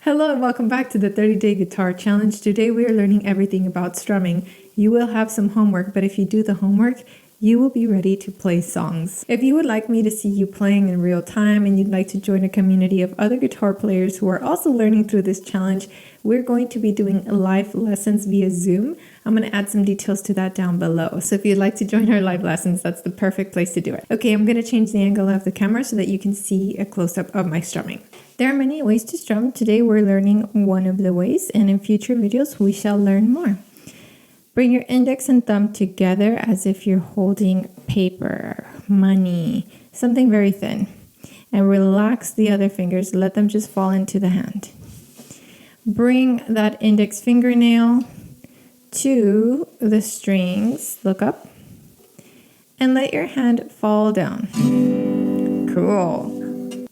Hello and welcome back to the 30-Day Guitar Challenge. Today we are learning everything about strumming. You will have some homework, but if you do the homework, you will be ready to play songs. If you would like me to see you playing in real time and you'd like to join a community of other guitar players who are also learning through this challenge, we're going to be doing live lessons via Zoom. I'm going to add some details to that down below. So if you'd like to join our live lessons, that's the perfect place to do it. Okay, I'm going to change the angle of the camera so that you can see a close-up of my strumming. There are many ways to strum. Today we're learning one of the ways, and in future videos we shall learn more. Bring your index and thumb together as if you're holding paper, money, something very thin. And relax the other fingers. Let them just fall into the hand. Bring that index fingernail to the strings. Look up. And let your hand fall down. Cool.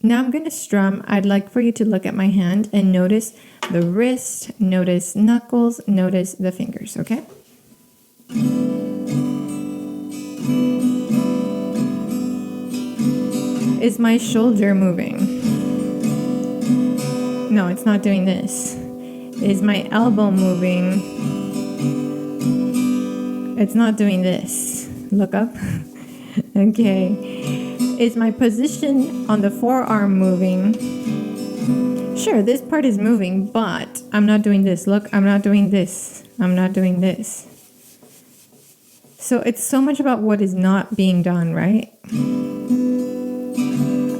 Now I'm going to strum. I'd like for you to look at my hand and notice the wrist, notice knuckles, notice the fingers, okay? Is my shoulder moving? No, it's not doing this. Is my elbow moving? It's not doing this. Look up. Okay. Is my position on the forearm moving? Sure, this part is moving, but I'm not doing this. Look, I'm not doing this. I'm not doing this. So it's so much about what is not being done, right?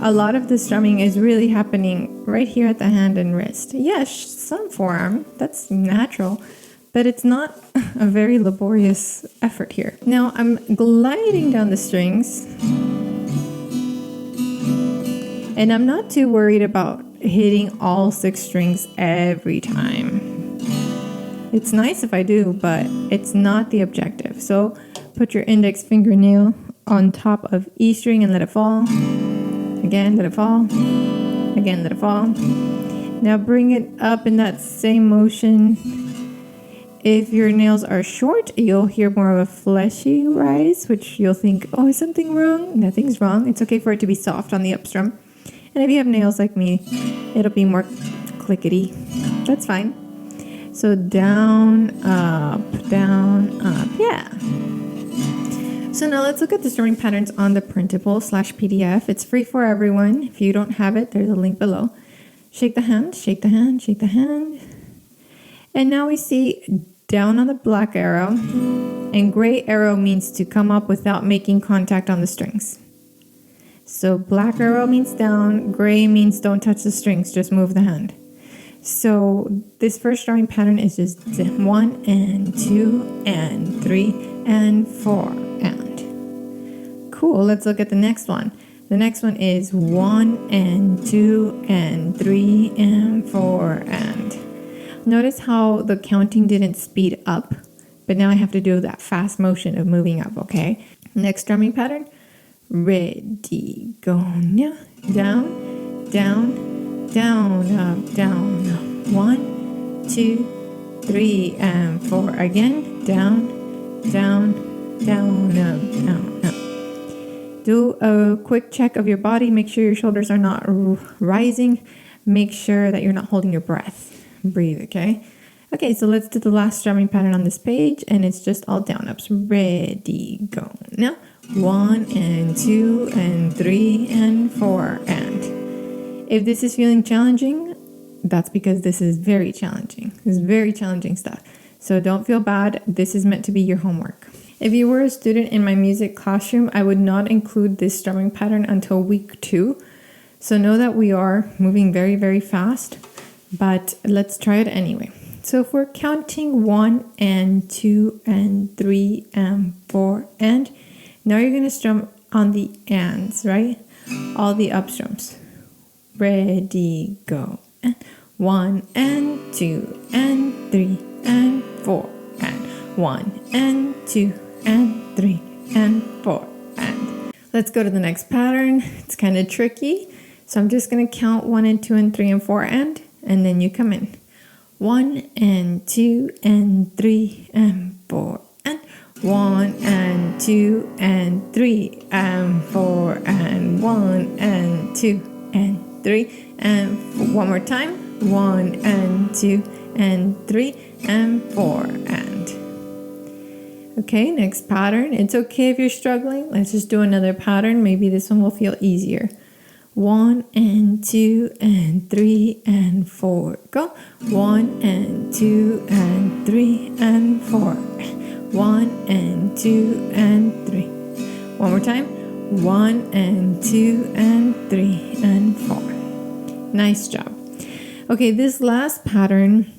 A lot of the strumming is really happening right here at the hand and wrist. Yes, some forearm, that's natural, but it's not a very laborious effort here. Now I'm gliding down the strings, and I'm not too worried about hitting all 6 strings every time. It's nice if I do, but it's not the objective. So put your index fingernail on top of E string and let it fall. Again, let it fall. Again, let it fall. Now bring it up in that same motion. If your nails are short, you'll hear more of a fleshy rise, which you'll think, oh, is something wrong? Nothing's wrong. It's okay for it to be soft on the up strum. And if you have nails like me, it'll be more clickety. That's fine. So down, up, yeah. So now let's look at the strumming patterns on the printable/PDF. It's free for everyone. If you don't have it, there's a link below. Shake the hand, shake the hand, shake the hand. And now we see down on the black arrow, and gray arrow means to come up without making contact on the strings. So black arrow means down, gray means don't touch the strings, just move the hand. So this first strumming pattern is just 1 and 2 and 3 and 4 and. Cool, let's look at the next one. The next one is 1 and 2 and 3 and 4 and. Notice how the counting didn't speed up, but now I have to do that fast motion of moving up, okay? Next strumming pattern. Ready, go, now, down, down, down, up, down, up. 1, 2, 3, and 4. Again, down, down, down, up, down, up. Do a quick check of your body. Make sure your shoulders are not rising. Make sure that you're not holding your breath. Breathe, okay? Okay, so let's do the last strumming pattern on this page, and it's just all down ups. Ready, go. Now, 1 and 2 and 3 and 4 and. If this is feeling challenging, that's because this is very challenging. This is very challenging stuff. So don't feel bad. This is meant to be your homework. If you were a student in my music classroom, I would not include this strumming pattern until week 2. So know that we are moving very, very fast, but let's try it anyway. So if we're counting 1 and 2 and 3 and 4 and, now you're going to strum on the ands, right? All the up strums. Ready, go. And 1 and 2 and 3 and 4 and 1 and 2 and 3 and 4 and. Let's go to the next pattern. It's kind of tricky. So I'm just going to count 1 and 2 and 3 and 4 and then you come in. 1 and 2 and 3 and 4 and 1 and 2 and 3 and 4 and 1 and 2 and 3 and 4. One more time. 1 and 2 and 3 and 4 and. Okay, next pattern. It's okay if you're struggling. Let's just do another pattern. Maybe this one will feel easier. 1 and 2 and 3 and 4. Go. 1 and 2 and 3 and 4. 1 and 2 and 3. One more time. 1 and 2 and 3 and 4. Nice job. Okay, this last pattern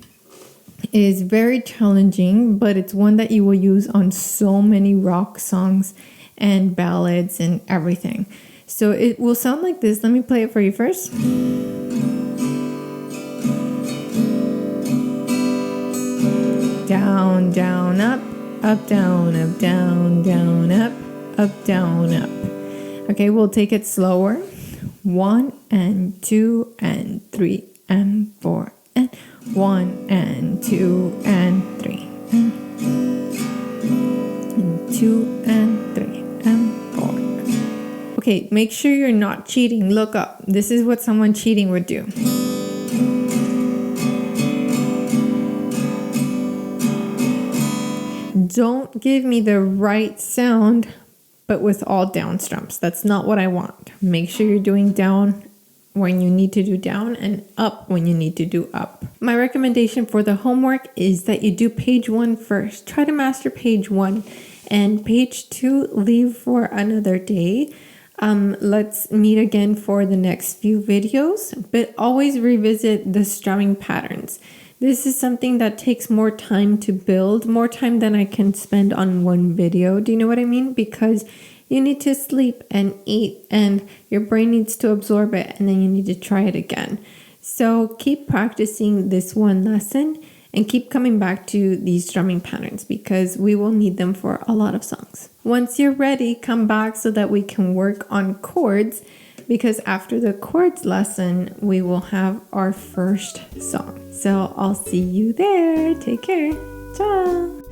is very challenging, but it's one that you will use on so many rock songs and ballads and everything. So it will sound like this. Let me play it for you first. Down, down, up, down, up, down, down, up, down, up. Okay, we'll take it slower. 1 and 2 and 3 and 4 and 1 and 2 and 3 and 2 and 3 and 4. Okay, make sure you're not cheating. Look up. This is what someone cheating would do. Don't give me the right sound, but with all down strums. That's not what I want. Make sure you're doing down when you need to do down and up when you need to do up. My recommendation for the homework is that you do page 1 first. Try to master page 1 and page 2 leave for another day. Let's meet again for the next few videos, but always revisit the strumming patterns. This is something that takes more time to build, more time than I can spend on one video. Do you know what I mean? Because you need to sleep and eat and your brain needs to absorb it and then you need to try it again. So keep practicing this one lesson and keep coming back to these strumming patterns because we will need them for a lot of songs. Once you're ready, come back so that we can work on chords because after the chords lesson, we will have our first song. So I'll see you there. Take care. Ciao.